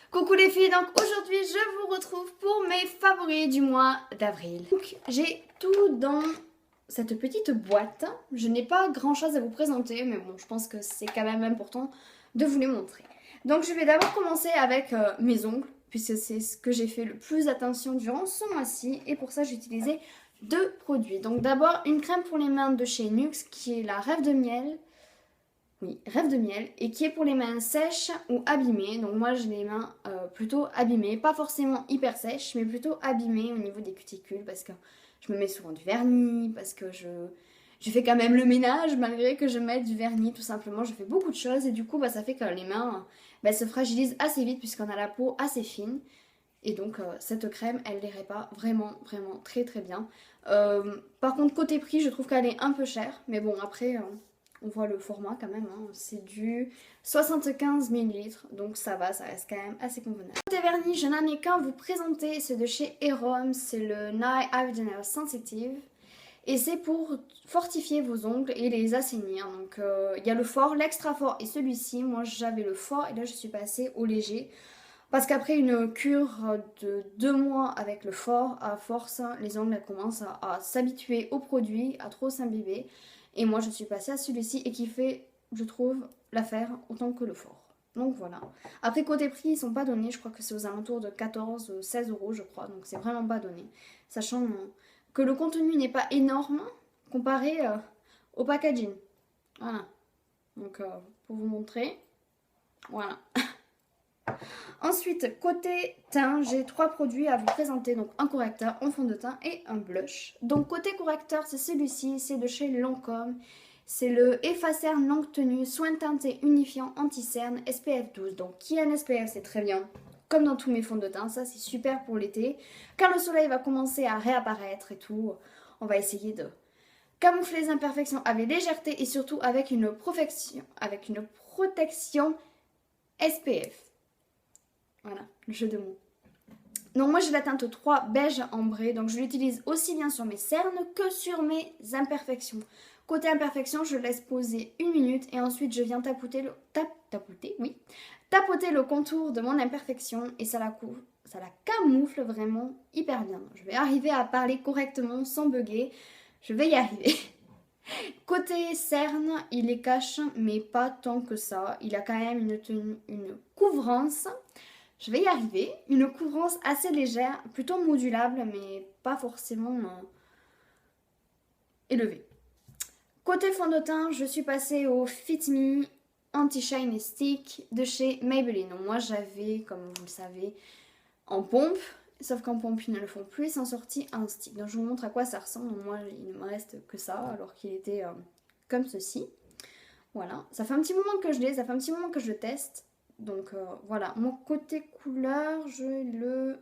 Coucou les filles, donc aujourd'hui je vous retrouve pour mes favoris du mois d'avril. Donc j'ai tout dans cette petite boîte. Je n'ai pas grand chose à vous présenter, mais bon, je pense que c'est quand même important de vous les montrer. Donc je vais d'abord commencer avec mes ongles, puisque c'est ce que j'ai fait le plus attention durant ce mois-ci. Et pour ça j'ai utilisé deux produits. Donc d'abord une crème pour les mains de chez Nuxe qui est la Rêve de Miel. Oui, Rêve de Miel, et qui est pour les mains sèches ou abîmées. Donc moi j'ai les mains plutôt abîmées, pas forcément hyper sèches, mais plutôt abîmées au niveau des cuticules, parce que je me mets souvent du vernis, parce que je fais quand même le ménage malgré que je mette du vernis, tout simplement. Je fais beaucoup de choses et du coup ça fait que les mains se fragilisent assez vite puisqu'on a la peau assez fine. Et donc cette crème elle les répare vraiment vraiment très très bien. Par contre côté prix je trouve qu'elle est un peu chère, mais bon après... on voit le format quand même, hein. C'est du 75 millilitres, donc ça va, ça reste quand même assez convenable. Côté vernis, je n'en ai qu'un à vous présenter, c'est de chez Erom, c'est le Night Eyeliner Sensitive. Et c'est pour fortifier vos ongles et les assainir. Donc il y a le fort, l'extra fort et celui-ci. Moi j'avais le fort et là je suis passée au léger. Parce qu'après une cure de 2 mois avec le fort, à force, les ongles commencent à s'habituer au produit, à trop s'imbiber. Et moi, je suis passée à celui-ci et qui fait, je trouve, l'affaire autant que le fort. Donc voilà. Après, côté prix, ils sont pas donnés. Je crois que c'est aux alentours de 14-16 euros, je crois. Donc c'est vraiment pas donné. Sachant que le contenu n'est pas énorme comparé au packaging. Voilà. Donc pour vous montrer. Voilà. Ensuite, côté teint, j'ai 3 produits à vous présenter. Donc un correcteur, un fond de teint et un blush. Donc côté correcteur, c'est celui-ci, c'est de chez Lancôme. C'est le Effacer Longue Tenue Soin Teinté Unifiant Anti-Cerne SPF 12. Donc qui a un SPF, c'est très bien. Comme dans tous mes fonds de teint, ça c'est super pour l'été. Quand le soleil va commencer à réapparaître et tout, on va essayer de camoufler les imperfections avec légèreté et surtout avec une protection SPF. Voilà, le jeu de mots. Donc moi j'ai la teinte 3 beige ambré, donc je l'utilise aussi bien sur mes cernes que sur mes imperfections. Côté imperfection, je laisse poser 1 minute et ensuite je viens tapoter le contour de mon imperfection et ça la camoufle vraiment hyper bien. Je vais arriver à parler correctement sans bugger, je vais y arriver. Côté cerne, il les cache mais pas tant que ça. Il a quand même une couvrance. Je vais y arriver. Une couvrance assez légère, plutôt modulable, mais pas forcément élevée. Côté fond de teint, je suis passée au Fit Me Anti-Shine Stick de chez Maybelline. Donc moi j'avais, comme vous le savez, en pompe. Sauf qu'en pompe, ils ne le font plus. Ils sont sortis en stick. Donc je vous montre à quoi ça ressemble. Donc, moi, il ne me reste que ça, alors qu'il était comme ceci. Voilà. Ça fait un petit moment que je l'ai. Ça fait un petit moment que je le teste. Donc voilà, mon côté couleur, j'ai le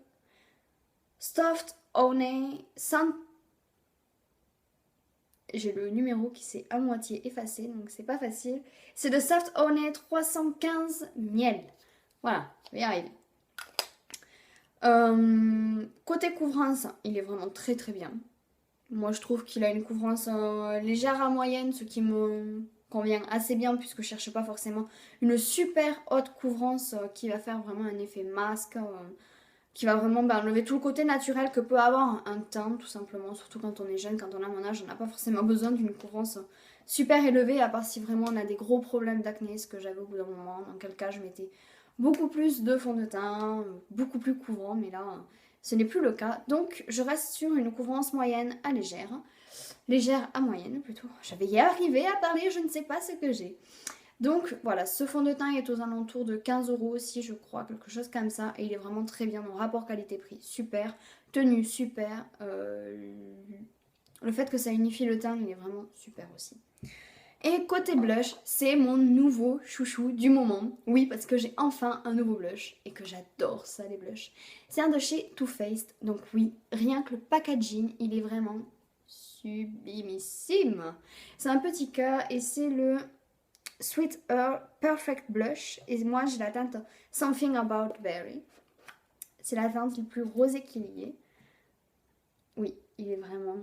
Soft Honey Sun. J'ai le numéro qui s'est à moitié effacé, donc c'est pas facile. C'est le Soft Honey 315 Miel. Voilà, je vais y arriver. Côté couvrance, il est vraiment très très bien. Moi je trouve qu'il a une couvrance légère à moyenne, ce qui me convient assez bien puisque je cherche pas forcément une super haute couvrance qui va faire vraiment un effet masque, qui va vraiment enlever tout le côté naturel que peut avoir un teint tout simplement, surtout quand on est jeune, quand on a mon âge, on n'a pas forcément besoin d'une couvrance super élevée à part si vraiment on a des gros problèmes d'acné, ce que j'avais au bout d'un moment, dans quel cas je mettais beaucoup plus de fond de teint, beaucoup plus couvrant, mais là ce n'est plus le cas. Donc je reste sur une couvrance moyenne à légère. Légère à moyenne plutôt. Je vais y arriver à parler, je ne sais pas ce que j'ai. Donc voilà, ce fond de teint est aux alentours de 15 euros aussi, je crois, quelque chose comme ça. Et il est vraiment très bien, mon rapport qualité-prix, super. Tenue, super. Le fait que ça unifie le teint, il est vraiment super aussi. Et côté blush, c'est mon nouveau chouchou du moment. Oui, parce que j'ai enfin un nouveau blush et que j'adore ça, les blushs. C'est un de chez Too Faced. Donc oui, rien que le packaging, il est vraiment sublimissime. C'est un petit cœur et c'est le Sweet Earth Perfect Blush. Et moi, j'ai la teinte Something About Berry. C'est la teinte la plus rosée qu'il y ait. Oui, il est vraiment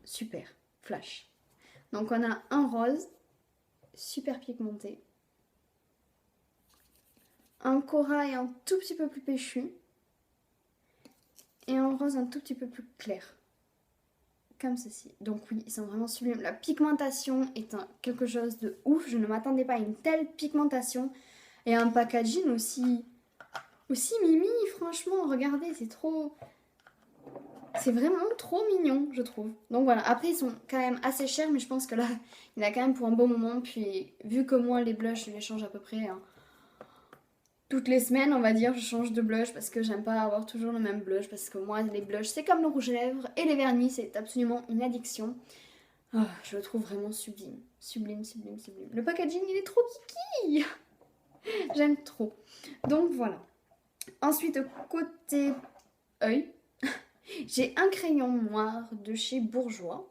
super. Flash. Donc on a un rose super pigmenté, un corail un tout petit peu plus péchu et un rose un tout petit peu plus clair. Comme ceci. Donc oui, ils sont vraiment sublimes. La pigmentation est quelque chose de ouf. Je ne m'attendais pas à une telle pigmentation. Et un packaging aussi mimi, franchement. Regardez, c'est trop... C'est vraiment trop mignon, je trouve. Donc voilà, après ils sont quand même assez chers, mais je pense que là, il y en a quand même pour un bon moment. Puis vu que moi, les blushs, je les change à peu près toutes les semaines, on va dire, je change de blush parce que j'aime pas avoir toujours le même blush. Parce que moi, les blushs, c'est comme le rouge à lèvres et les vernis, c'est absolument une addiction. Oh, je le trouve vraiment sublime. Sublime, sublime, sublime. Le packaging, il est trop kiki. J'aime trop. Donc voilà. Ensuite, côté œil, j'ai un crayon noir de chez Bourjois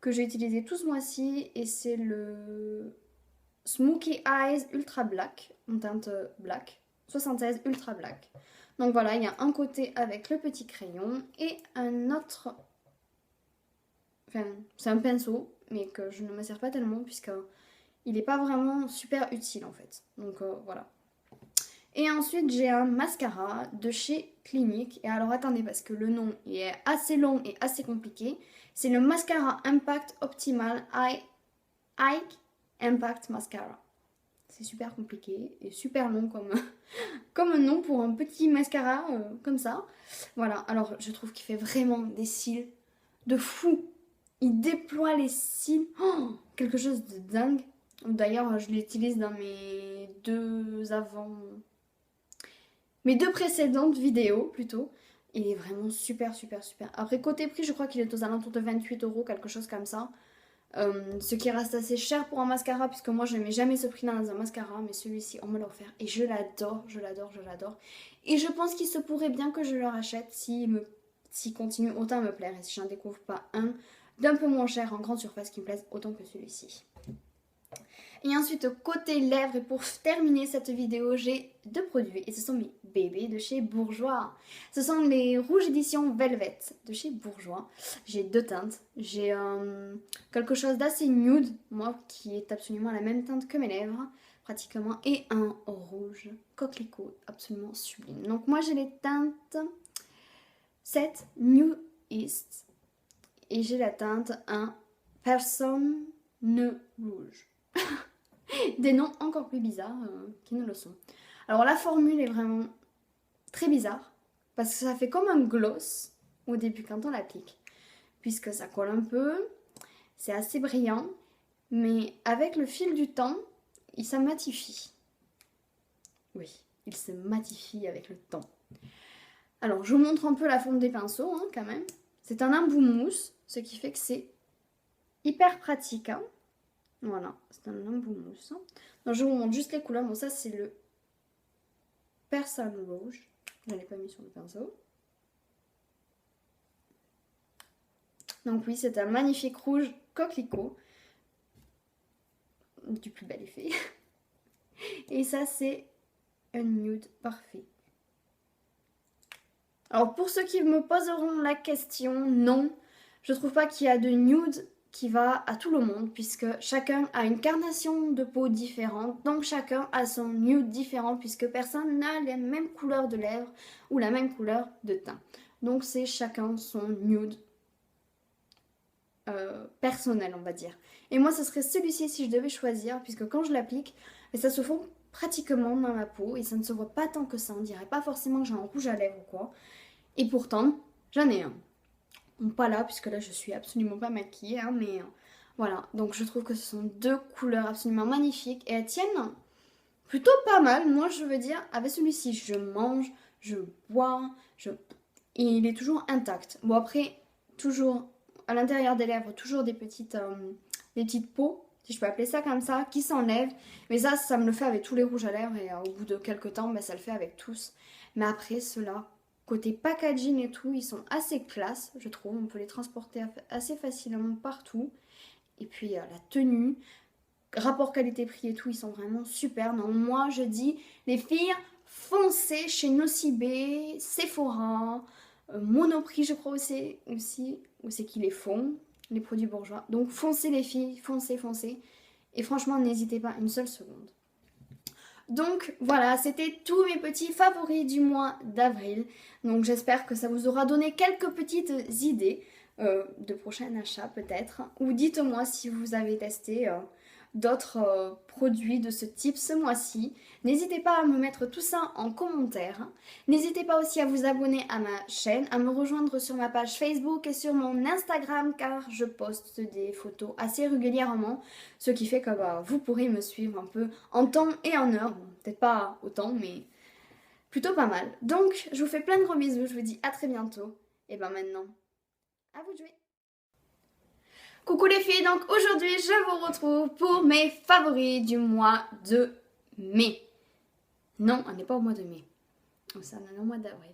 que j'ai utilisé tout ce mois-ci et c'est le Smoky Eyes Ultra Black en teinte black, 76 Ultra Black. Donc voilà, il y a un côté avec le petit crayon et un autre... Enfin, c'est un pinceau, mais que je ne me sers pas tellement puisque il n'est pas vraiment super utile en fait. Donc voilà. Et ensuite, j'ai un mascara de chez Clinique. Et alors, attendez, parce que le nom il est assez long et assez compliqué. C'est le Mascara Impact Optimal Eye Impact Mascara. C'est super compliqué et super long comme un nom pour un petit mascara comme ça. Voilà, alors je trouve qu'il fait vraiment des cils de fou. Il déploie les cils. Oh, quelque chose de dingue. D'ailleurs, je l'utilise dans mes deux précédentes vidéos plutôt. Il est vraiment super super super. Après côté prix, je crois qu'il est aux alentours de 28 €, quelque chose comme ça. Ce qui reste assez cher pour un mascara puisque moi je ne mets jamais ce prix dans un mascara, mais celui-ci on me l'a offert et je l'adore, je l'adore, je l'adore. Et je pense qu'il se pourrait bien que je le rachète s'il continue autant à me plaire et si j'en découvre pas un d'un peu moins cher en grande surface qui me plaise autant que celui-ci. Et ensuite, côté lèvres, et pour terminer cette vidéo, j'ai deux produits. Et ce sont mes bébés de chez Bourjois. Ce sont les rouges éditions Velvet de chez Bourjois. J'ai deux teintes. J'ai quelque chose d'assez nude, moi, qui est absolument la même teinte que mes lèvres, pratiquement. Et un rouge coquelicot, absolument sublime. Donc moi, j'ai les teintes 7 New East. Et j'ai la teinte 1 Personne ne rouge. Des noms encore plus bizarres qui ne le sont. Alors la formule est vraiment très bizarre parce que ça fait comme un gloss au début quand on l'applique, puisque ça colle un peu, c'est assez brillant, mais avec le fil du temps, il se matifie. Oui, il se matifie avec le temps. Alors je vous montre un peu la forme des pinceaux quand même. C'est un embout mousse, ce qui fait que c'est hyper pratique. Voilà, c'est un embout mousse. Donc je vous montre juste les couleurs. Bon, ça c'est le Person Rouge. Je ne l'ai pas mis sur le pinceau. Donc oui, c'est un magnifique rouge coquelicot. Du plus bel effet. Et ça c'est un nude parfait. Alors pour ceux qui me poseront la question, non, je trouve pas qu'il y a de nude qui va à tout le monde puisque chacun a une carnation de peau différente, donc chacun a son nude différent puisque personne n'a les mêmes couleurs de lèvres ou la même couleur de teint. Donc c'est chacun son nude personnel, on va dire. Et moi ce serait celui-ci si je devais choisir puisque quand je l'applique, ça se fond pratiquement dans la peau et ça ne se voit pas tant que ça, on dirait pas forcément que j'ai un rouge à lèvres ou quoi. Et pourtant, j'en ai un. Pas là, puisque là je suis absolument pas maquillée, mais voilà. Donc je trouve que ce sont deux couleurs absolument magnifiques et elles tiennent plutôt pas mal. Moi je veux dire, avec celui-ci, je mange, je bois, et il est toujours intact. Bon après, toujours à l'intérieur des lèvres, toujours des petites peaux, si je peux appeler ça comme ça, qui s'enlèvent. Mais ça me le fait avec tous les rouges à lèvres et au bout de quelques temps, ça le fait avec tous. Mais après, ceux-là, côté packaging et tout, ils sont assez classe, je trouve. On peut les transporter assez facilement partout. Et puis la tenue, rapport qualité-prix et tout, ils sont vraiment super. Donc moi, je dis, les filles, foncez chez Nocibé, Sephora, Monoprix, je crois aussi, où c'est qu'ils les font, les produits bourgeois. Donc foncez les filles, foncez, foncez. Et franchement, n'hésitez pas une seule seconde. Donc voilà, c'était tous mes petits favoris du mois d'avril. Donc j'espère que ça vous aura donné quelques petites idées de prochains achats peut-être. Ou dites-moi si vous avez testé d'autres produits de ce type ce mois-ci. N'hésitez pas à me mettre tout ça en commentaire. N'hésitez pas aussi à vous abonner à ma chaîne, à me rejoindre sur ma page Facebook et sur mon Instagram car je poste des photos assez régulièrement. Ce qui fait que vous pourrez me suivre un peu en temps et en heure. Bon, peut-être pas autant mais plutôt pas mal. Donc je vous fais plein de gros bisous, je vous dis à très bientôt. Et maintenant, à vous de jouer. Coucou les filles, donc aujourd'hui je vous retrouve pour mes favoris du mois de mai. Non, on n'est pas au mois de mai. Ça, on est au mois d'avril.